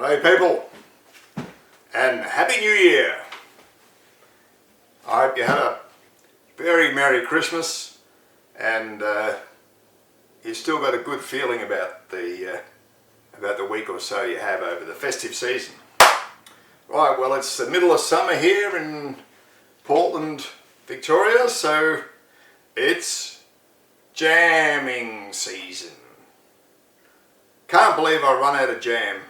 Hello people, and Happy New Year! I hope you had a very Merry Christmas and you still got a good feeling about the week or so you have over the festive season. Right, well it's the middle of summer here in Portland, Victoria, so it's jamming season. Can't believe I run out of jam.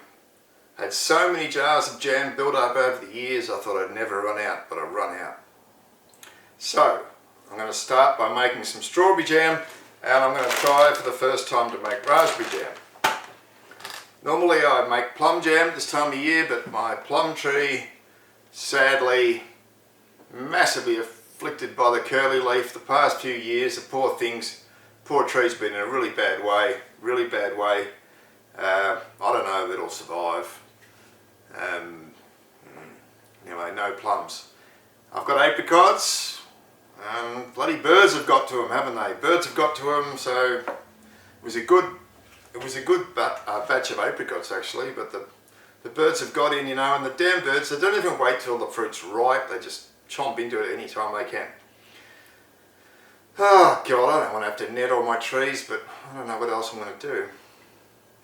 Had so many jars of jam built up over the years, I thought I'd never run out, but I've run out. So, I'm going to start by making some strawberry jam, and I'm going to try for the first time to make raspberry jam. Normally I make plum jam this time of year, but my plum tree, sadly, massively afflicted by the curly leaf the past few years. The poor tree's been in a really bad way. I don't know if it'll survive. Anyway, no plums. I've got apricots. Bloody birds have got to them, haven't they? Birds have got to them, so it was a good batch of apricots actually, but the birds have got in, you know, and the damn birds, they don't even wait till the fruit's ripe, they just chomp into it any time they can. Oh God, I don't want to have to net all my trees, but I don't know what else I'm going to do.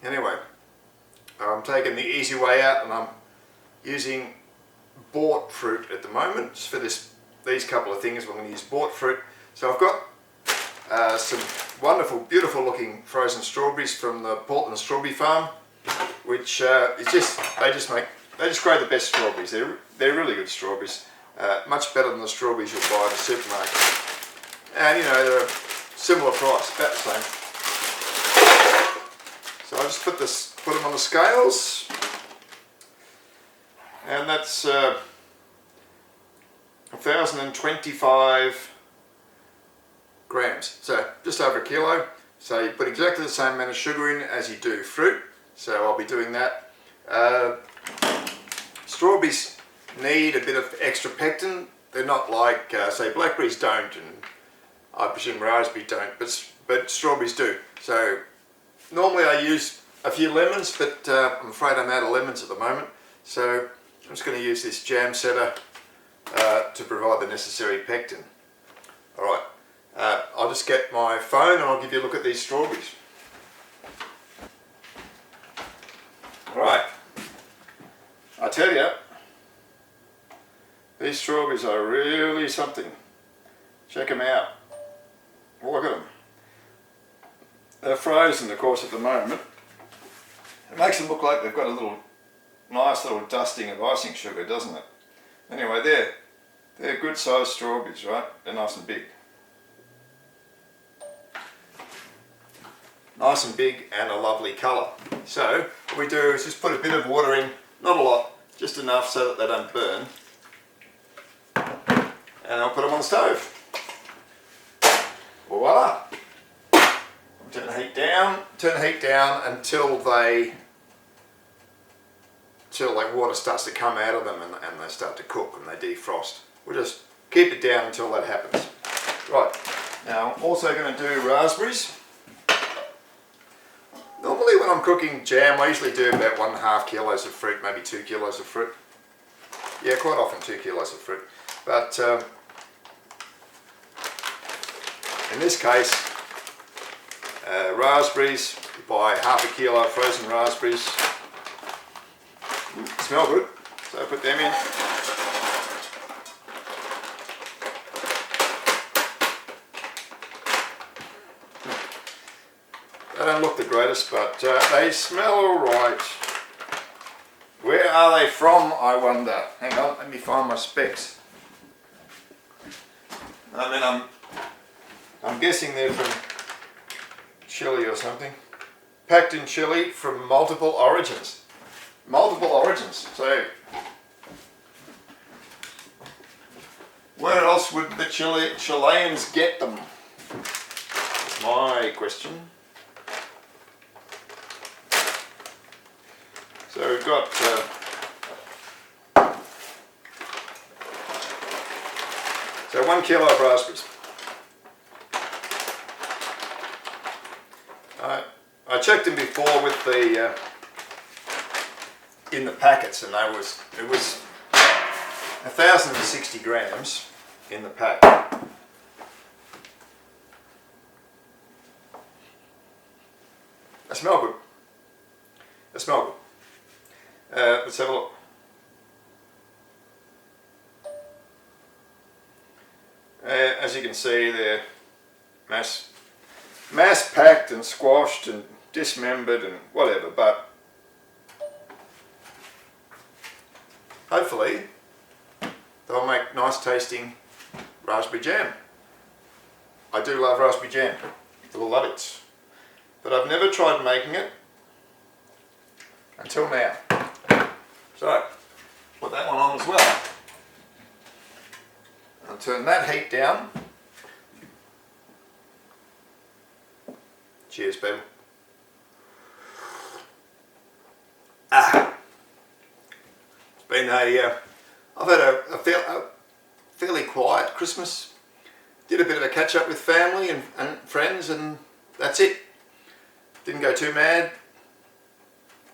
Anyway, I'm taking the easy way out and I'm using bought fruit at the moment. Just for these couple of things, we're going to use bought fruit. So I've got some wonderful, beautiful looking frozen strawberries from the Portland Strawberry Farm, which they just grow the best strawberries. They're really good strawberries, much better than the strawberries you'll buy in the supermarket. And you know, they're a similar price, about the same. So I just put them on the scales, and that's 1,025 grams, so just over a kilo. So you put exactly the same amount of sugar in as you do fruit, so I'll be doing that. Strawberries need a bit of extra pectin. They're not like, say, blackberries don't, and I presume raspberry don't, but strawberries do. So normally I use a few lemons, but I'm afraid I'm out of lemons at the moment. So I'm just going to use this jam setter to provide the necessary pectin. Alright, I'll just get my phone and I'll give you a look at these strawberries. Alright, I tell you, these strawberries are really something. Check them out. Look at them. They're frozen, of course, at the moment. It makes them look like they've got a nice little dusting of icing sugar, doesn't it? Anyway, they're good sized strawberries, right? They're nice and big. Nice and big and a lovely colour. So, what we do is just put a bit of water in, not a lot, just enough so that they don't burn. And I'll put them on the stove. Voila! Turn the heat down until water starts to come out of them and they start to cook and they defrost. We'll just keep it down until that happens. Right, now I'm also going to do raspberries. Normally when I'm cooking jam I usually do about 1.5 kilos of fruit, maybe 2 kilos of fruit. Yeah, quite often 2 kilos of fruit. But in this case, raspberries, you buy 1/2 kilo of frozen raspberries. Smell good, so I put them in. They don't look the greatest, but they smell alright. Where are they from, I wonder? Hang on, let me find my specs. I mean, I'm guessing they're from Chile or something. Packed in Chile from multiple origins. So where else would the Chileans get them? That's my question. So we've got so 1 kilo of raspberries. I checked them before with the in the packets, and it was 1,060 grams in the pack. They smell good. They smell good. Let's have a look. As you can see, they're mass packed and squashed and dismembered and whatever, but hopefully they'll make nice tasting raspberry jam. I do love raspberry jam. I love it. But I've never tried making it until now. So, put that one on as well. I'll turn that heat down. Cheers, people. It's been I've had a fairly quiet Christmas. Did a bit of a catch up with family and friends, and that's it. Didn't go too mad.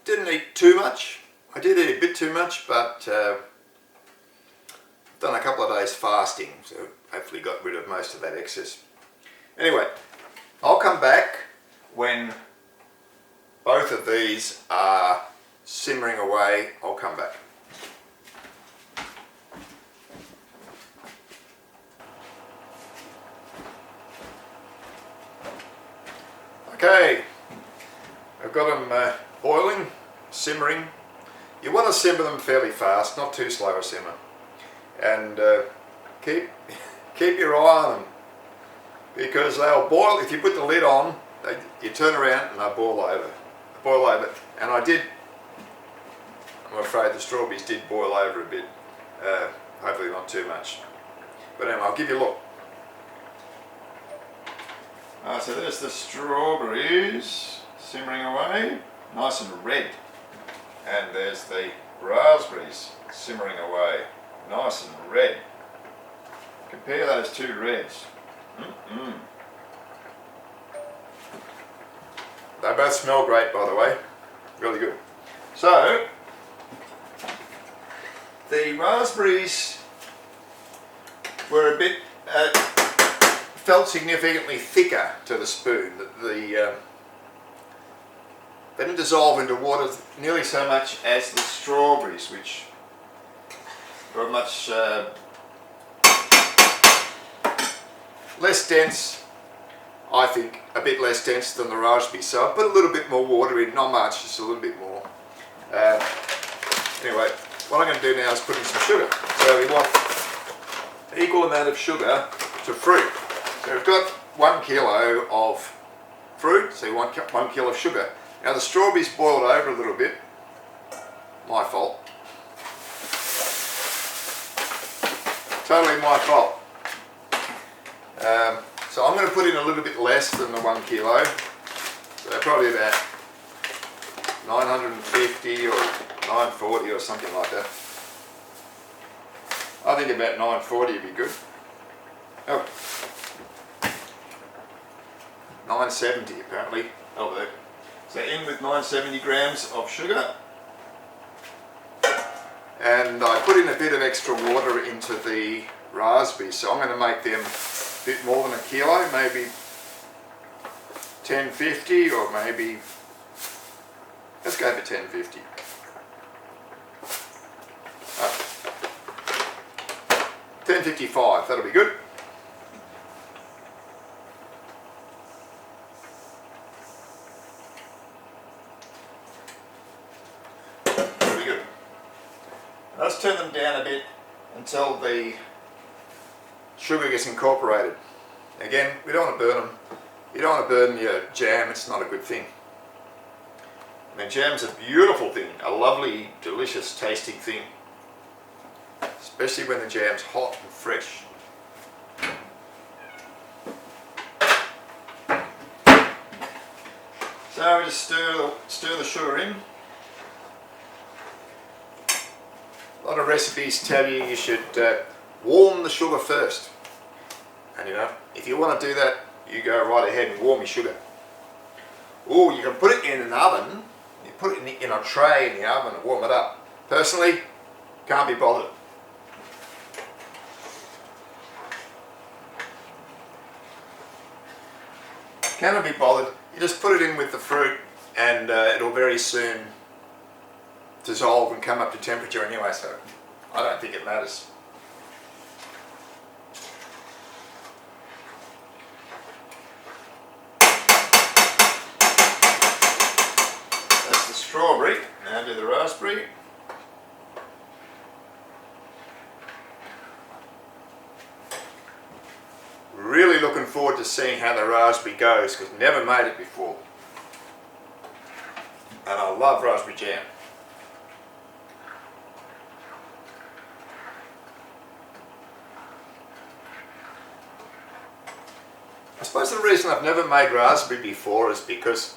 Didn't eat too much. I did eat a bit too much, but done a couple of days fasting, so hopefully got rid of most of that excess. Anyway, I'll come back when both of these are simmering away. I'll come back. Okay, I've got them boiling, simmering. You want to simmer them fairly fast, not too slow a simmer. And keep your eye on them, because they'll boil. If you put the lid on, you turn around and they'll boil over. And I'm afraid the strawberries did boil over a bit. Hopefully not too much. But anyway, I'll give you a look. So there's the strawberries simmering away, nice and red. And there's the raspberries simmering away, nice and red. Compare those two reds. They both smell great, by the way. Really good. So, the raspberries were a bit, felt significantly thicker to the spoon. They didn't dissolve into water nearly so much as the strawberries, which were much less dense, I think, a bit less dense than the raspberries. So I put a little bit more water in, not much, just a little bit more. Anyway, what I'm going to do now is put in some sugar. So we want an equal amount of sugar to fruit. So we've got 1 kilo of fruit, so you want 1 kilo of sugar. Now the strawberries boiled over a little bit, my fault. Totally my fault. So I'm going to put in a little bit less than the 1 kilo, so probably about 950 or 940 or something like that. I think about 940 would be good. Oh, 970 apparently. Oh, there. So in with 970 grams of sugar, and I put in a bit of extra water into the raspberries, so I'm going to make them a bit more than a kilo, maybe 1050, or maybe, let's go for 1050. 1055, that'll be good. Let's turn them down a bit until the sugar gets incorporated. Again, we don't want to burn them. You don't want to burn your jam, it's not a good thing. I mean, jam's a beautiful thing, a lovely, delicious tasting thing. Especially when the jam's hot and fresh. So we just stir the sugar in. A lot of recipes tell you should warm the sugar first. And you know, if you want to do that, you go right ahead and warm your sugar. Or you can put it in an oven, You put it in a tray in the oven and warm it up. Personally, can't be bothered. Cannot be bothered. You just put it in with the fruit and it'll very soon dissolve and come up to temperature anyway, so I don't think it matters. That's the strawberry. Now do the raspberry. Really looking forward to seeing how the raspberry goes because never made it before. And I love raspberry jam. I suppose the reason I've never made raspberry before is because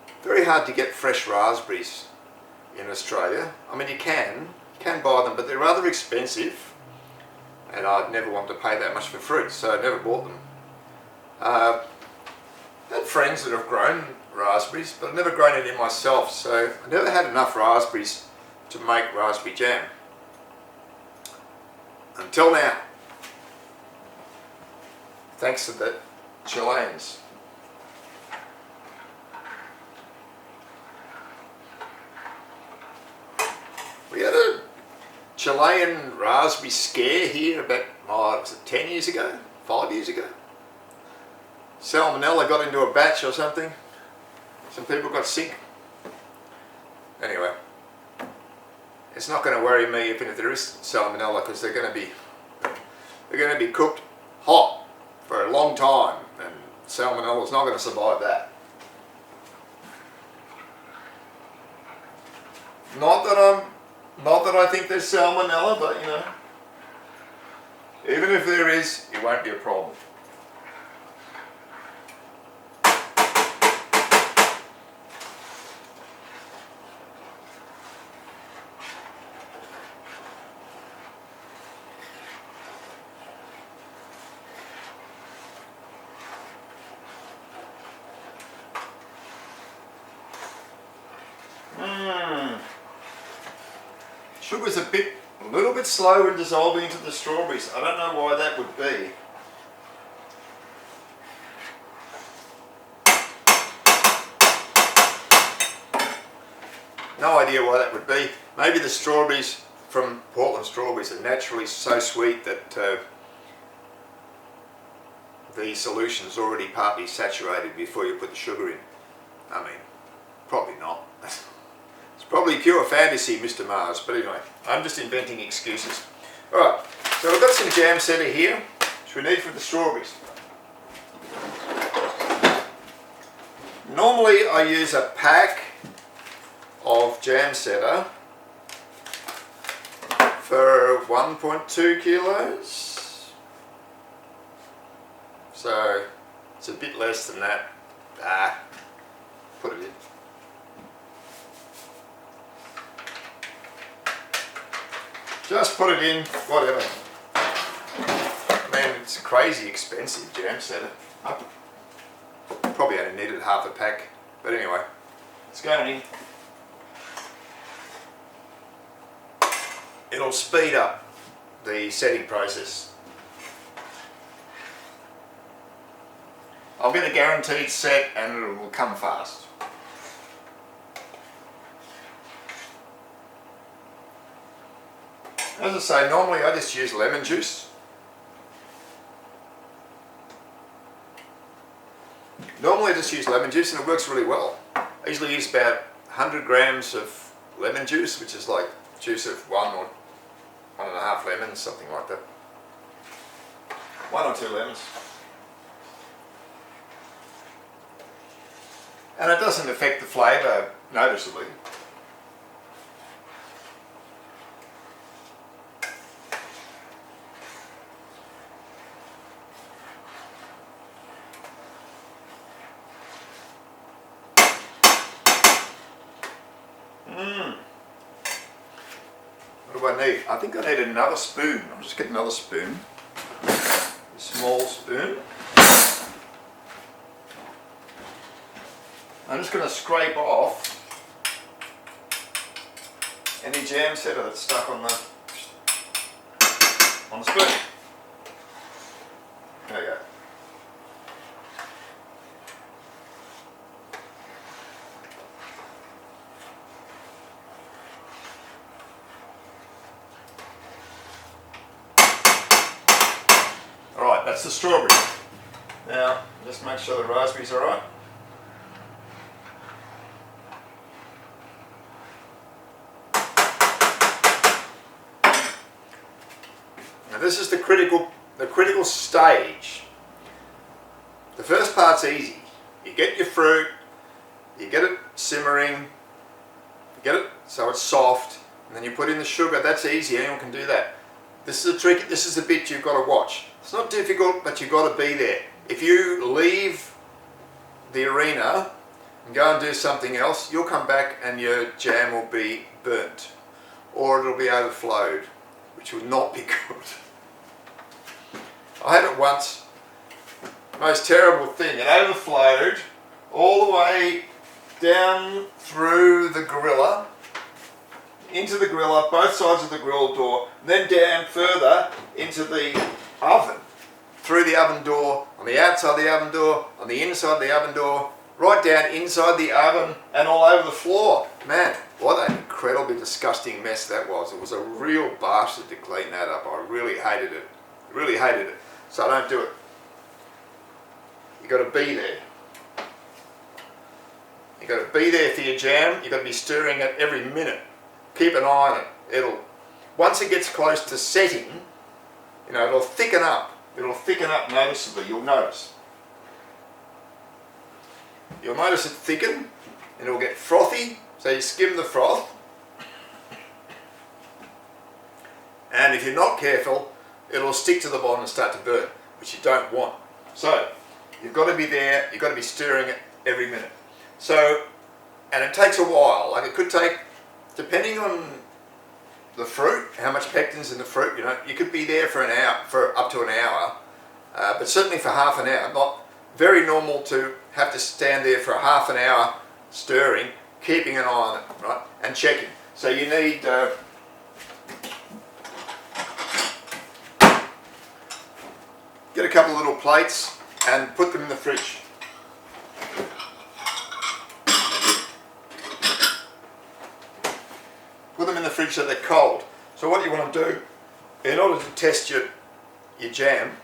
it's very hard to get fresh raspberries in Australia. I mean you can buy them, but they're rather expensive. And I'd never want to pay that much for fruit, so I never bought them. I had friends that have grown raspberries, but I've never grown any myself, so I never had enough raspberries to make raspberry jam. Until now. Thanks to the Chileans. We had a Chilean raspberry scare here about, was it 10 years ago? 5 years ago? Salmonella got into a batch or something. Some people got sick. Anyway, it's not going to worry me even if there is salmonella because they're going to be cooked hot for a long time and salmonella is not going to survive that. Not that I think there's salmonella, but you know, even if there is, it won't be a problem. Sugar's a little bit slow in dissolving into the strawberries. I don't know why that would be. No idea why that would be. Maybe the strawberries from Portland strawberries are naturally so sweet that the solution's already partly saturated before you put the sugar in. I mean, probably not. It's probably pure fantasy, Mr. Mars, but anyway, I'm just inventing excuses. Alright, so we've got some jam center here, which we need for the strawberries. Normally I use a pack of jam center for 1.2 kilos. So it's a bit less than that. Put it in. Just put it in, whatever. Man, it's crazy expensive jam center. I probably only needed half a pack, but anyway, it's going in. It'll speed up the setting process. I'll get a guaranteed set and it will come fast. As I say, normally I just use lemon juice. Normally I just use lemon juice and it works really well. I usually use about 100 grams of lemon juice, which is like juice of 1 or 1.5 lemons, something like that. 1 or 2 lemons. And it doesn't affect the flavour noticeably. What do I need? I think I need another spoon. I'll just get another spoon. A small spoon. I'm just going to scrape off mini jam setter that's stuck on the spoon. There you go. Alright, that's the strawberry. Now, just make sure the raspberries are right. Now this is the critical stage. The first part's easy. You get your fruit, you get it simmering, you get it so it's soft, and then you put in the sugar. That's easy, anyone can do that. This is the trick, this is the bit you've got to watch. It's not difficult, but you've got to be there. If you leave the arena and go and do something else, you'll come back and your jam will be burnt, or it'll be overflowed, which would not be good. I had it once, most terrible thing, it overflowed all the way down through the gorilla, into the gorilla, both sides of the grill door, then down further into the oven, through the oven door, on the outside of the oven door, on the inside of the oven door, right down inside the oven and all over the floor. Man, what an incredibly disgusting mess that was. It was a real bastard to clean that up. I really hated it. Really hated it. So I don't do it. You've got to be there. You've got to be there for your jam. You've got to be stirring it every minute. Keep an eye on it. Once it gets close to setting, you know, it'll thicken up. It'll thicken up noticeably, you'll notice. You'll notice it thicken, and it'll get frothy, so you skim the froth. And if you're not careful, it'll stick to the bottom and start to burn, which you don't want. So, you've got to be there, you've got to be stirring it every minute. So, and it takes a while, like it could take, depending on the fruit, how much pectin's in the fruit, you know, you could be there for an hour, for up to an hour, but certainly for half an hour. Not very normal to have to stand there for half an hour stirring, keeping an eye on it, right, and checking. So you need get a couple of little plates and put them in the fridge. Put them in the fridge so they're cold. So what you want to do, in order to test your jam,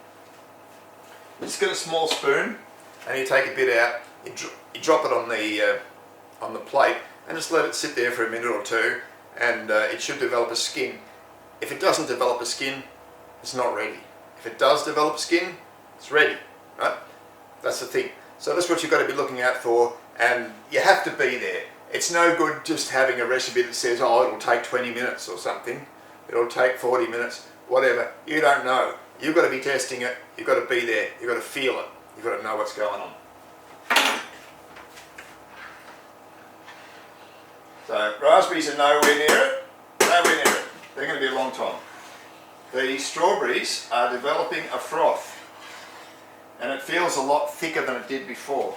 you just get a small spoon and you take a bit out, you drop it on the plate and just let it sit there for a minute or two, and it should develop a skin. If it doesn't develop a skin, it's not ready. If it does develop a skin, it's ready, right? That's the thing. So that's what you've got to be looking out for, and you have to be there. It's no good just having a recipe that says, oh, it'll take 20 minutes or something. It'll take 40 minutes, whatever. You don't know. You've got to be testing it. You've got to be there. You've got to feel it. You've got to know what's going on. So raspberries are nowhere near it. Nowhere near it. They're going to be a long time. The strawberries are developing a froth, and it feels a lot thicker than it did before.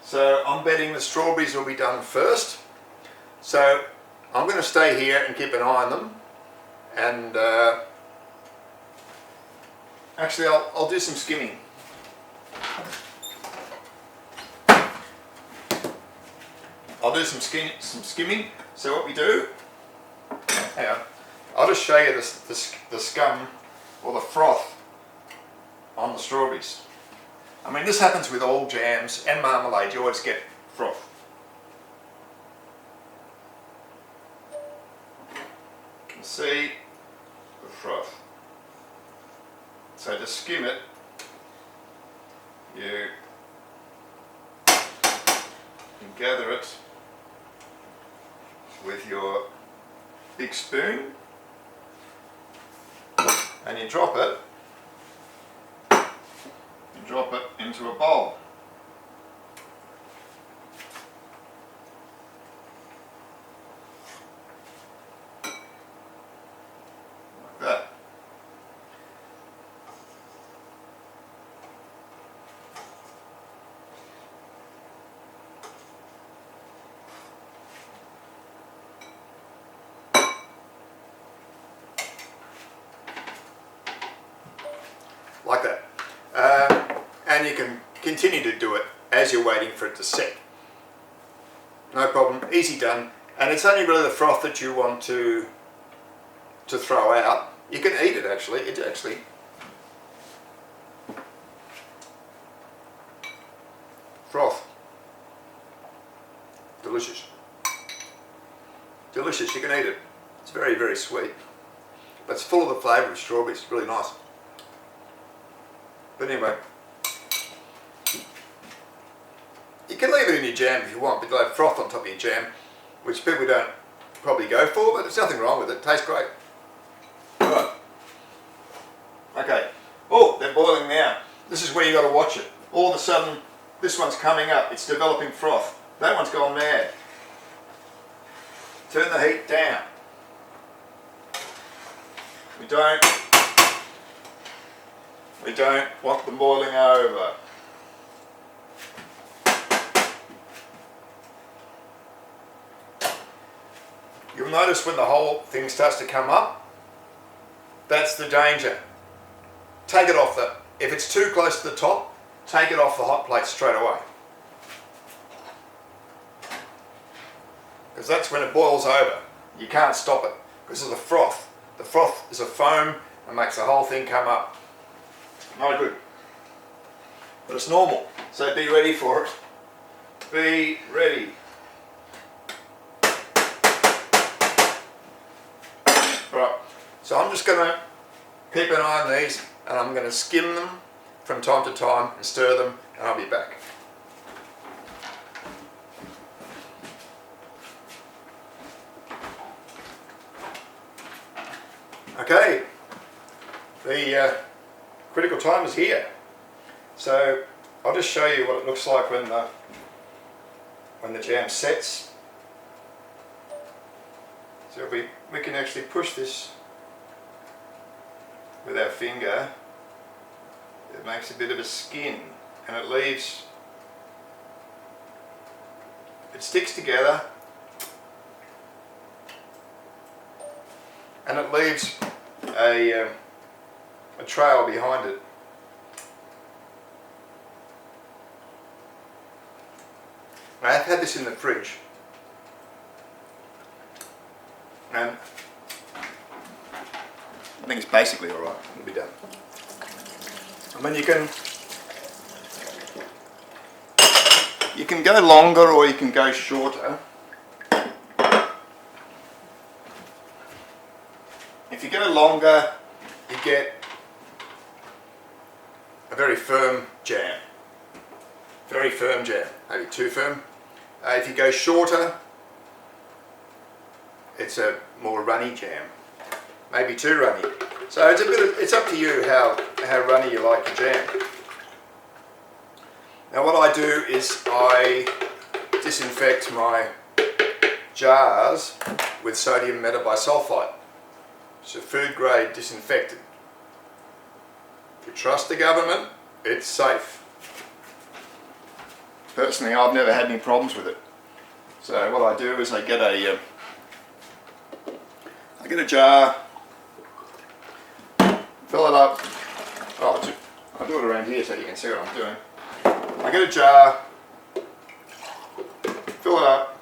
So I'm betting the strawberries will be done first. So I'm going to stay here and keep an eye on them, and actually I'll do some skimming. I'll do some skimming. So what we do, hang on, I'll just show you the scum or the froth on the strawberries. I mean, this happens with all jams and marmalade, you always get froth. You can see the froth. So to skim it, you can gather it with your big spoon and you drop it. Drop it into a bowl. Like that. like that. And you can continue to do it as you're waiting for it to set. No problem, easy done. And it's only really the froth that you want to throw out. You can eat it actually. It actually froth. Delicious. Delicious, you can eat it. It's very, very sweet. But it's full of the flavour of strawberries, it's really nice. But anyway, you can leave it in your jam if you want, but you'll have froth on top of your jam, which people don't probably go for, but there's nothing wrong with it. It tastes great. Right. Okay. Oh, they're boiling now. This is where you got to watch it. All of a sudden, this one's coming up. It's developing froth. That one's gone mad. Turn the heat down. We don't want them boiling over. You'll notice when the whole thing starts to come up, that's the danger. Take it off if it's too close to the top, take it off the hot plate straight away. Because that's when it boils over. You can't stop it because of the froth. The froth is a foam and makes the whole thing come up. Not good. But it's normal, so be ready for it. Be ready. Right, so I'm just going to keep an eye on these and I'm going to skim them from time to time and stir them, and I'll be back. Okay, the critical time is here. So I'll just show you what it looks like when the jam sets. So we can actually push this with our finger. It makes a bit of a skin and it leaves, it sticks together and it leaves a trail behind it. I've had this in the fridge and I think it's basically alright. It'll be done. I mean, you can go longer or you can go shorter. If you go longer, you get a very firm jam. Very firm jam, maybe too firm. If you go shorter, it's a more runny jam, maybe too runny. So it's up to you how runny you like your jam. Now what I do is I disinfect my jars with sodium metabisulfite. It's a food grade disinfectant. If you trust the government, it's safe. Personally, I've never had any problems with it. So what I do is I get a jar, fill it up. Oh, I'll do it around here so you can see what I'm doing. I get a jar, fill it up,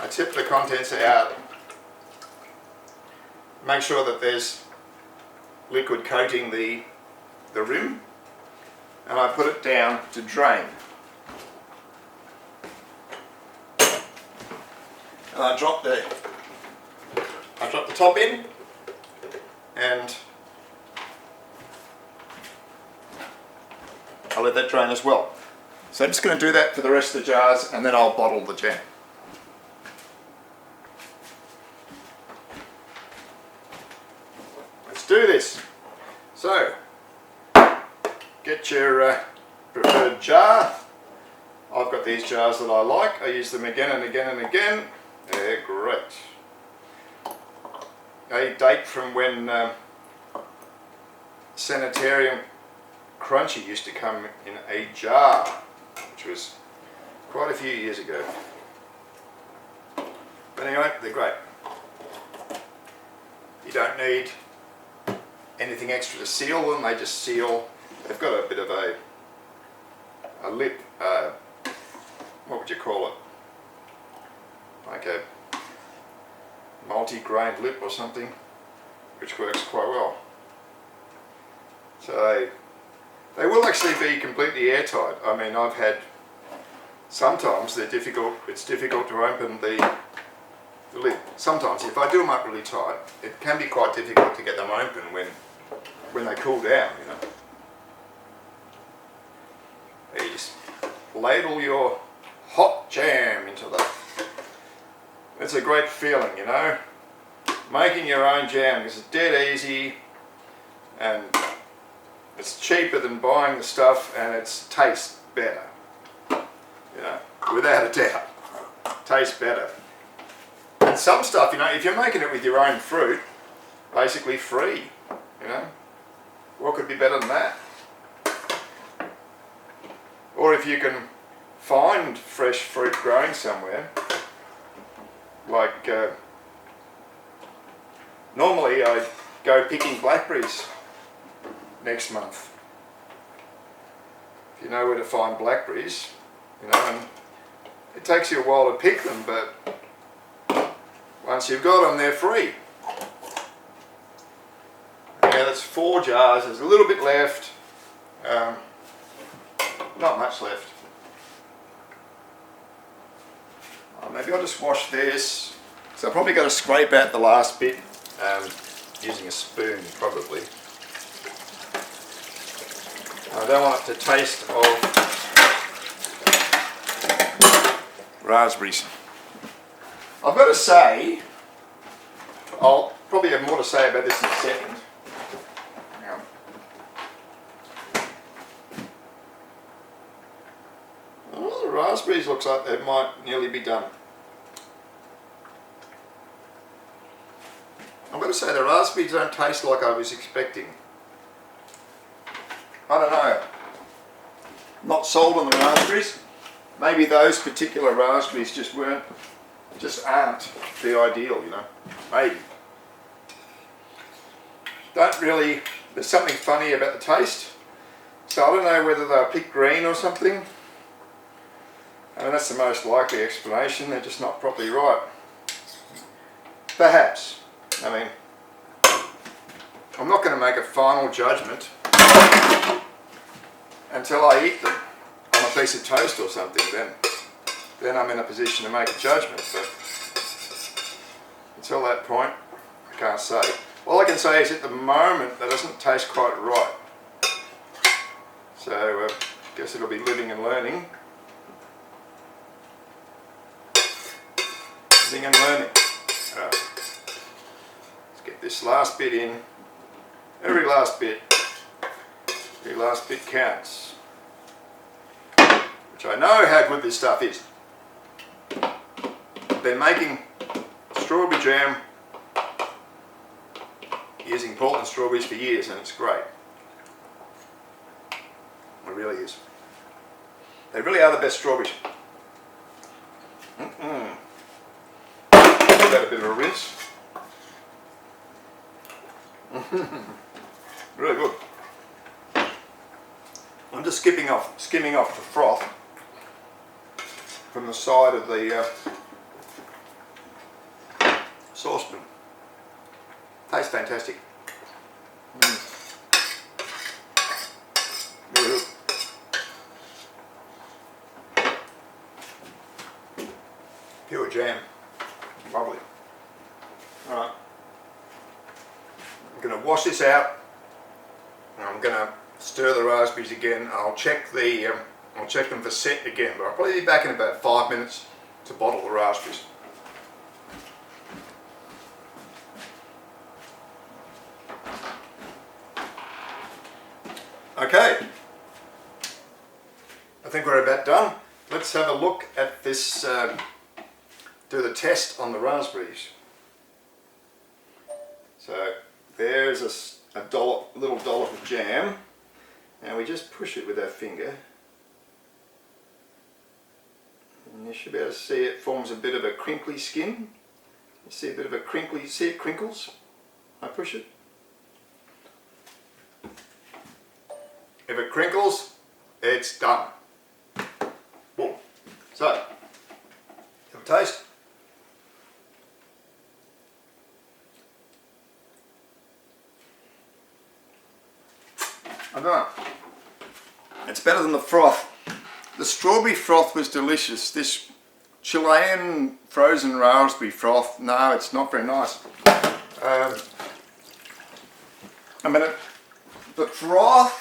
I tip the contents out, make sure that there's liquid coating the rim, and I put it down to drain. And I drop the top in, and I'll let that drain as well. So I'm just going to do that for the rest of the jars and then I'll bottle the jam. Let's do this. So, get your preferred jar. I've got these jars that I like. I use them again and again and again. They're great. They date from when Sanitarium Crunchy used to come in a jar, which was quite a few years ago. But anyway, they're great. You don't need anything extra to seal them. They just seal. They've got a bit of a lip, what would you call it? Like a multi-grained lip or something, which works quite well. So they will actually be completely airtight. I mean, I've had, sometimes they're difficult, it's difficult to open the lid. Sometimes if I do them up really tight, it can be quite difficult to get them open when they cool down, you know. You just ladle your hot jam into that. It's a great feeling, you know. Making your own jam is dead easy, and it's cheaper than buying the stuff, and it tastes better. You know, without a doubt, tastes better. And some stuff, you know, if you're making it with your own fruit, basically free, you know, what could be better than that? Or if you can find fresh fruit growing somewhere, like normally I go picking blackberries next month. If you know where to find blackberries, you know, and it takes you a while to pick them, but once you've got them, they're free. Yeah, that's 4 jars. There's a little bit left. Not much left. Maybe I'll just wash this. So I've probably got to scrape out the last bit using a spoon, probably. I don't want it to taste of raspberries. I've got to say, I'll probably have more to say about this in a second. Well, the raspberries looks like they might nearly be done. I've got to say the raspberries don't taste like I was expecting. I don't know. Not sold on the raspberries. Maybe those particular raspberries just aren't the ideal, you know. Maybe. Don't really, there's something funny about the taste. So I don't know whether they're picked green or something. I mean, that's the most likely explanation. They're just not properly ripe. Perhaps. I mean, I'm not going to make a final judgment until I eat them on a piece of toast or something. Then I'm in a position to make a judgment. But until that point, I can't say. All I can say is at the moment, that doesn't taste quite right. So I guess it'll be living and learning. Living and learning. Right. Let's get this last bit in. Every last bit counts. Which I know how good this stuff is. I've been making strawberry jam using Portland strawberries for years, and it's great. It really is. They really are the best strawberries. Give that a bit of a rinse. Really good. I'm just skimming off the froth from the side of the saucepan. Tastes fantastic. Really good. Pure jam. Lovely. Alright. I'm going to wash this out. I'm going to stir the raspberries again. I'll check them for scent again, but I'll probably be back in about 5 minutes to bottle the raspberries. Okay, I think we're about done. Let's have a look at this, do the test on the raspberries. So there's a little dollop of jam. Now we just push it with our finger. And you should be able to see it forms a bit of a crinkly skin. You see a bit of a crinkly, see it crinkles? I push it. If it crinkles, it's done. Boom. So, have a taste. I don't know. It's better than the froth. The strawberry froth was delicious. This Chilean frozen raspberry froth, no, it's not very nice. I mean, the froth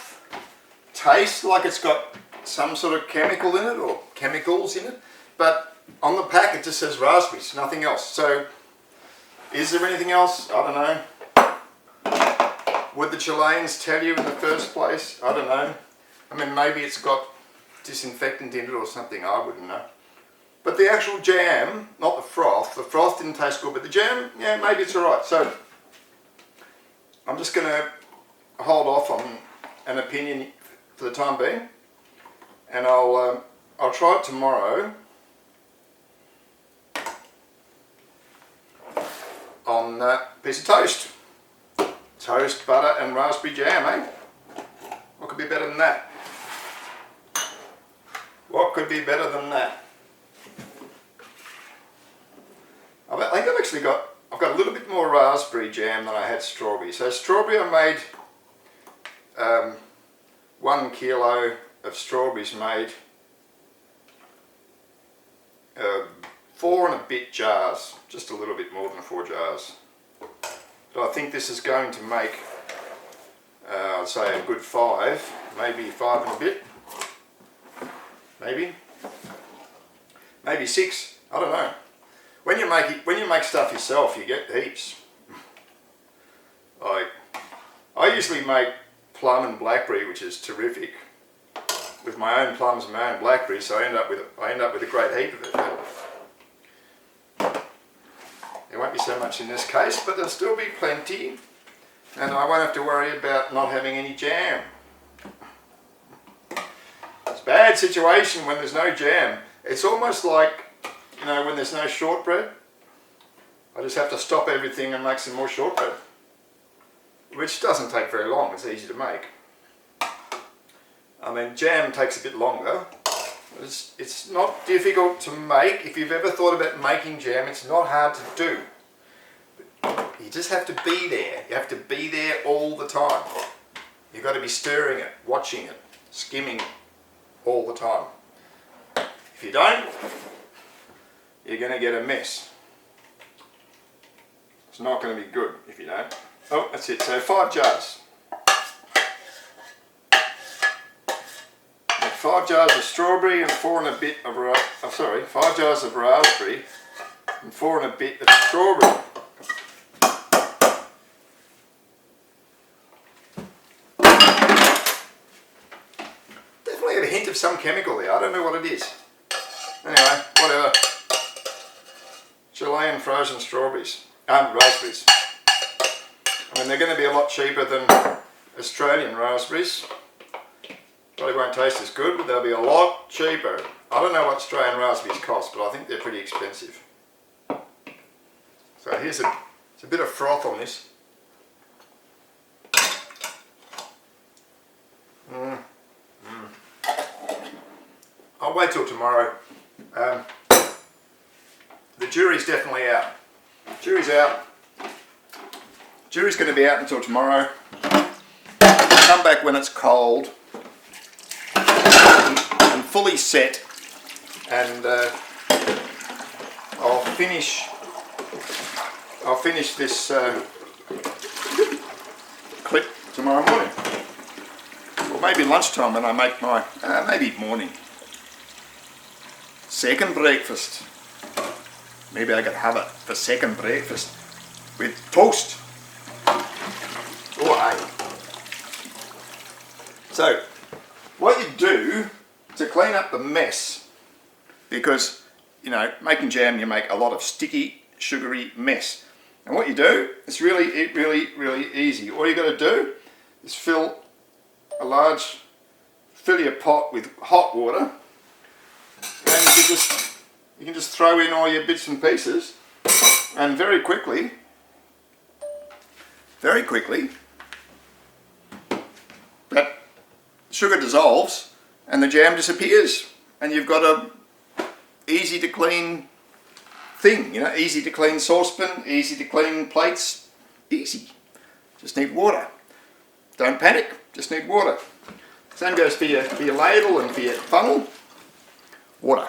tastes like it's got some sort of chemical in it or chemicals in it, but on the pack it just says raspberries, nothing else. So, is there anything else? I don't know. Would the Chileans tell you in the first place? I don't know. I mean, maybe it's got disinfectant in it or something, I wouldn't know. But the actual jam, not the froth didn't taste good, but the jam, yeah, maybe it's alright. So, I'm just going to hold off on an opinion for the time being, and I'll try it tomorrow on a piece of toast. Toast, butter and raspberry jam, eh? What could be better than that? What could be better than that? I think I've got a little bit more raspberry jam than I had strawberry. So strawberry, I made 1 kilo of strawberries made 4 and a bit jars, just a little bit more than 4 jars. But I think this is going to make, I'd say a good 5, maybe 5 and a bit, maybe 6. I don't know. When you make stuff yourself, you get heaps. Like, I usually make plum and blackberry, which is terrific, with my own plums and my own blackberries. So I end up with a great heap of it. There won't be so much in this case, but there'll still be plenty, and I won't have to worry about not having any jam. It's a bad situation when there's no jam. It's almost like, you know, when there's no shortbread. I just have to stop everything and make some more shortbread, which doesn't take very long. It's easy to make. I mean, jam takes a bit longer. It's not difficult to make. If you've ever thought about making jam, it's not hard to do. But you just have to be there. You have to be there all the time. You've got to be stirring it, watching it, skimming all the time. If you don't, you're going to get a mess. It's not going to be good if you don't. Oh, that's it. So 5 jars. 5 jars of strawberry and 4 and a bit of 5 jars of raspberry and 4 and a bit of strawberry. Definitely a hint of some chemical there. I don't know what it is. Anyway, whatever. Chilean frozen strawberries, raspberries. I mean, they're going to be a lot cheaper than Australian raspberries. Probably won't taste as good, but they'll be a lot cheaper. I don't know what Australian raspberries cost, but I think they're pretty expensive. So here's a bit of froth on this. I'll wait till tomorrow. The jury's definitely out. Jury's out. Jury's going to be out until tomorrow. Come back when it's cold and fully set, and I'll finish this clip tomorrow morning, or maybe lunchtime when I make my maybe morning second breakfast. Maybe I could have it for second breakfast with toast. Oh, aye. So, what you do to clean up the mess, because, you know, making jam, you make a lot of sticky, sugary mess. And what you do, it's really easy. All you got to do is fill your pot with hot water, and you can just throw in all your bits and pieces, and very quickly, that sugar dissolves and the jam disappears, and you've got a easy to clean thing, you know, easy to clean saucepan, easy to clean plates, easy. Just need water. Don't panic, just need water. Same goes for your ladle and for your funnel. Water.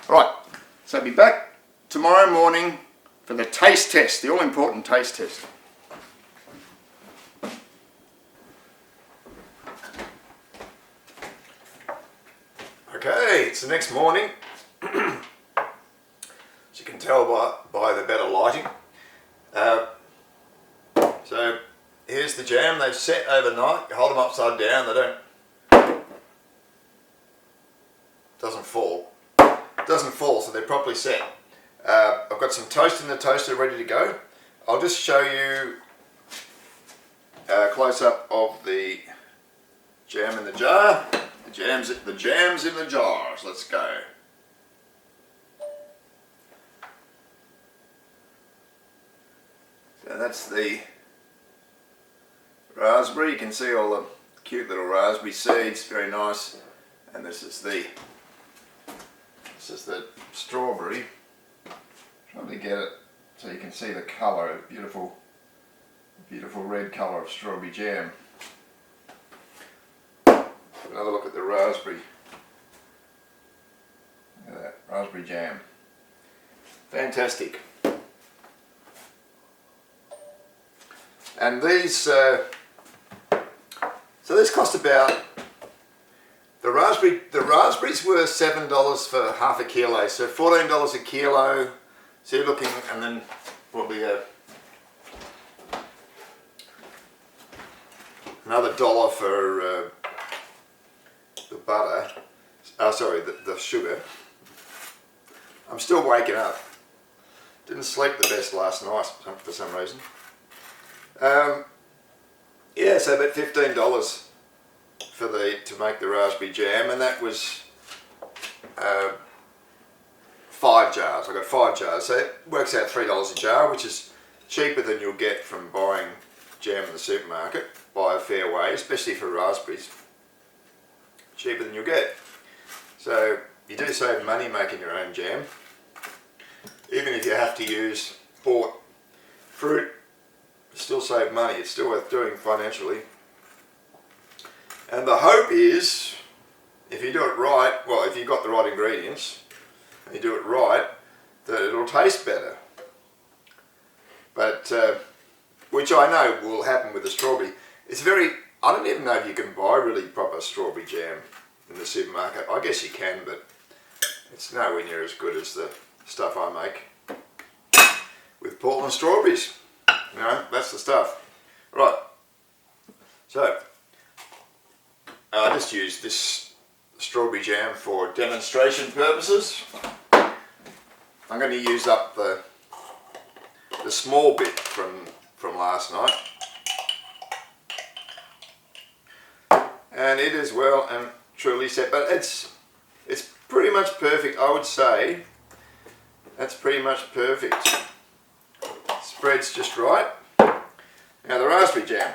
Right, so I'll be back tomorrow morning for the taste test, the all-important taste test. Okay, it's the next morning. As you can tell by the better lighting. So here's the jam. They've set overnight. You hold them upside down. They doesn't fall. It doesn't fall, so they're properly set. I've got some toast in the toaster ready to go. I'll just show you a close-up of the jam in the jar. The jam's in the jars. Let's go. So that's the raspberry. You can see all the cute little raspberry seeds, very nice. And this is the strawberry. Trying to get it so you can see the colour, beautiful red colour of strawberry jam. Another look at the raspberry. Look at that, raspberry jam. Fantastic. And these, so this cost about, the raspberries were $7 for half a kilo, so $14 a kilo. So you're looking, and then probably another $1 for the butter, sorry, the sugar. I'm still waking up. Didn't sleep the best last night for some reason. Yeah, so about $15 for to make the raspberry jam, and that was 5 jars. I got 5 jars, so it works out $3 a jar, which is cheaper than you'll get from buying jam in the supermarket by a fair way, especially for raspberries. Cheaper than you'll get. So you do save money making your own jam. Even if you have to use bought fruit, you still save money. It's still worth doing financially. And the hope is, if you do it right, well, if you've got the right ingredients, and you do it right, that it'll taste better. But, which I know will happen with the strawberry. It's very, I don't even know if you can buy really proper strawberry jam in the supermarket. I guess you can, but it's nowhere near as good as the stuff I make with Portland strawberries. You know, that's the stuff. Right, so I just use this strawberry jam for demonstration purposes. I'm going to use up the small bit from last night. And it is well and truly set, but it's pretty much perfect, I would say. That's pretty much perfect. Spread's just right. Now the raspberry jam.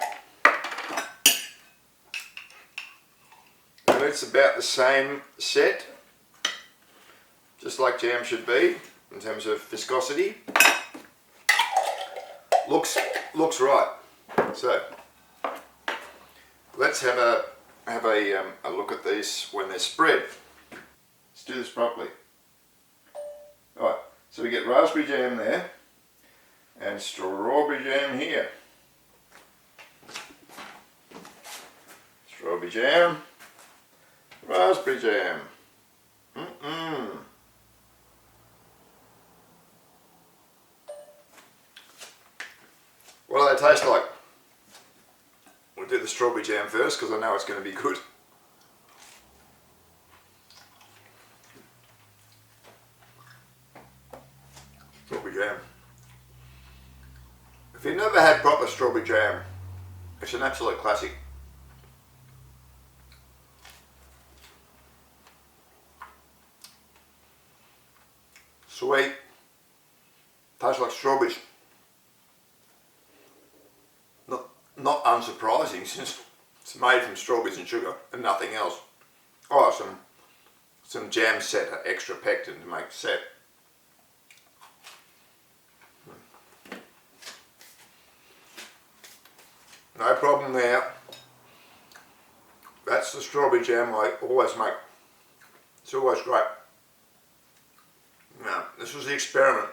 And it's about the same set, just like jam should be in terms of viscosity. Looks right. So let's have a look at these when they're spread. Let's do this properly. Alright, so we get raspberry jam there and strawberry jam here. Strawberry jam, raspberry jam. What do they taste like? We'll do the strawberry jam first because I know it's going to be good. Strawberry jam. If you've never had proper strawberry jam, it's an absolute classic. Sweet. Tastes like strawberries. Not unsurprising since It's made from strawberries and sugar and nothing else. Oh, some jam setter, extra pectin to make set. No problem there. That's the strawberry jam I always make. It's always great. Now, this was the experiment.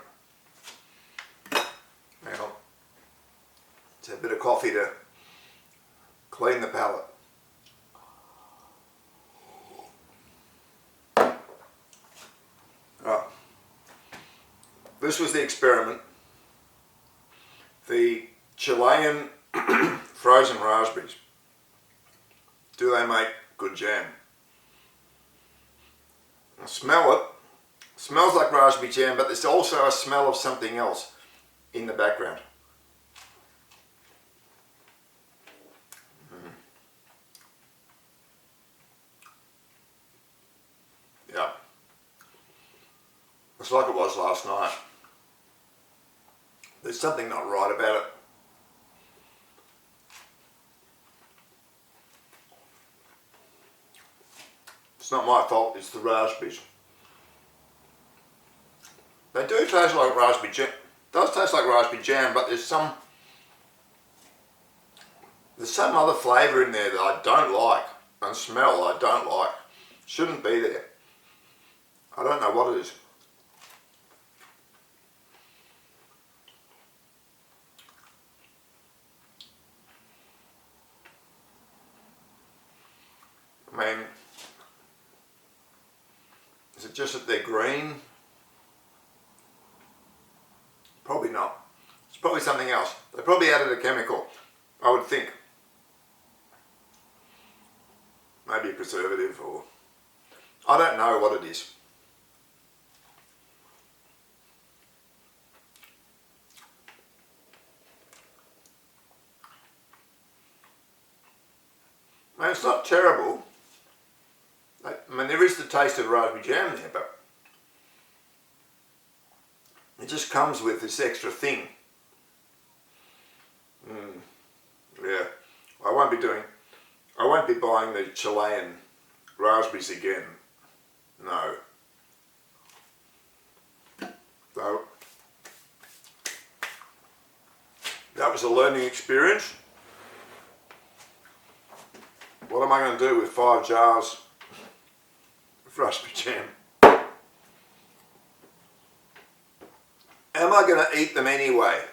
Hang on. It's a bit of coffee to clean the palate. This was the experiment. The Chilean frozen raspberries. Do they make good jam? I smell it. It smells like raspberry jam, but there's also a smell of something else in the background. Yeah. It's like it was last night. There's something not right about it. It's not my fault, it's the raspberries. They do taste like raspberry jam. It does taste like raspberry jam, but there's some other flavour in there that I don't like, and smell I don't like. Shouldn't be there. I don't know what it is. I mean, is it just that they're green? Probably not. It's probably something else. They probably added a chemical, I would think. Maybe a preservative, or I don't know what it is. I mean, it's not terrible. I mean, there is the taste of raspberry jam there, but it just comes with this extra thing. Yeah, I won't be buying the Chilean raspberries again. No. So, that was a learning experience. What am I going to do with 5 jars of raspberry jam? Am I going to eat them anyway?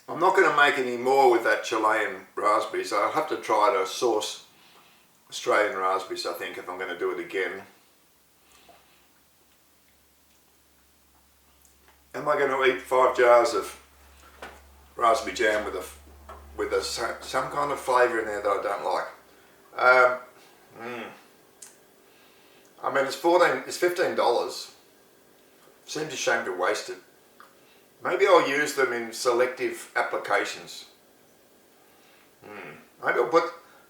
I'm not going to make any more with that Chilean raspberries. I'll have to try to source Australian raspberries, I think, if I'm going to do it again. Am I going to eat 5 jars of raspberry jam with some kind of flavour in there that I don't like? I mean, it's $15. Seems a shame to waste it. Maybe I'll use them in selective applications. Maybe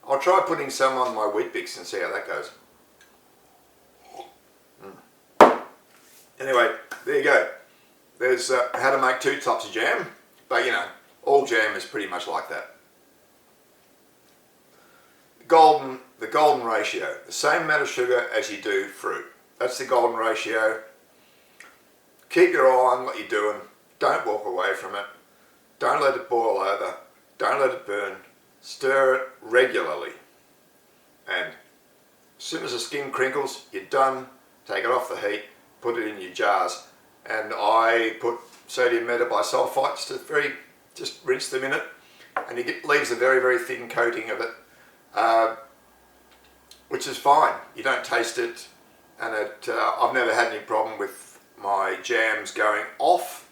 I'll try putting some on my wheat bix and see how that goes. Anyway, there you go. There's how to make 2 types of jam, but you know, all jam is pretty much like that. The golden ratio, the same amount of sugar as you do fruit. That's the golden ratio. Keep your eye on what you're doing. Don't walk away from it. Don't let it boil over. Don't let it burn. Stir it regularly. And as soon as the skin crinkles, you're done. Take it off the heat. Put it in your jars. And I put sodium metabisulfite just rinse them in it. And it leaves a very, very thin coating of it. Which is fine. You don't taste it. And I've never had any problem with my jams going off.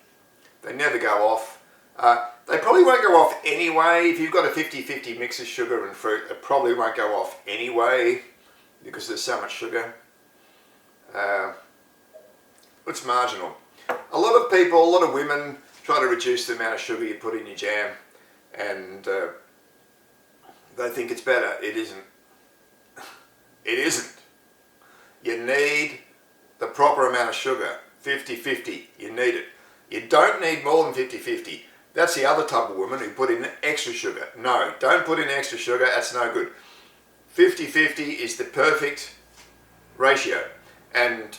They never go off. They probably won't go off anyway. If you've got a 50-50 mix of sugar and fruit, it probably won't go off anyway because there's so much sugar. It's marginal. A lot of people, a lot of women try to reduce the amount of sugar you put in your jam, and they think it's better. It isn't. It isn't. You need the proper amount of sugar. 50-50, you need it. You don't need more than 50-50. That's the other type of woman who put in extra sugar. No, don't put in extra sugar, that's no good. 50-50 is the perfect ratio. And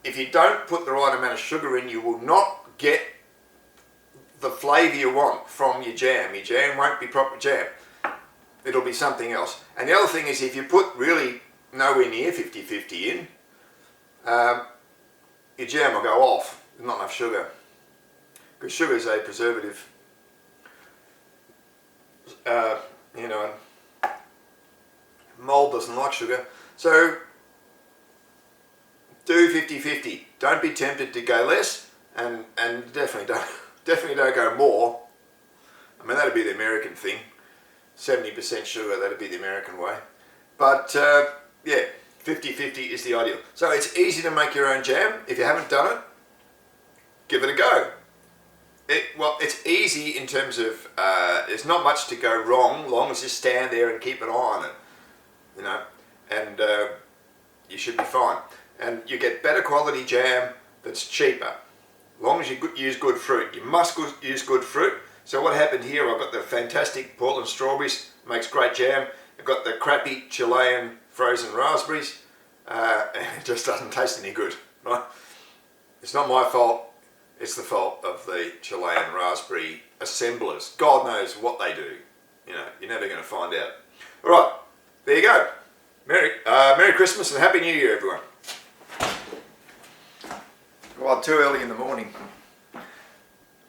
if you don't put the right amount of sugar in, you will not get the flavour you want from your jam. Your jam won't be proper jam. It'll be something else. And the other thing is, if you put really nowhere near 50-50 in, your jam will go off. There's not enough sugar. Because sugar is a preservative. You know, mold doesn't like sugar. So do 50-50. Don't be tempted to go less, and definitely don't go more. I mean, that'd be the American thing. 70% sugar, that'd be the American way. But yeah, 50-50 is the ideal. So it's easy to make your own jam. If you haven't done it, give it a go. Well, it's easy in terms of there's not much to go wrong, long as you stand there and keep an eye on it, you know, and you should be fine. And you get better quality jam that's cheaper, long as you use good fruit. You must use good fruit. So what happened here, I've got the fantastic Portland strawberries, makes great jam. I've got the crappy Chilean frozen raspberries, and it just doesn't taste any good, right? It's not my fault. It's the fault of the Chilean raspberry assemblers. God knows what they do. You know, you're never going to find out. All right, there you go. Merry Christmas and Happy New Year, everyone. Well, too early in the morning.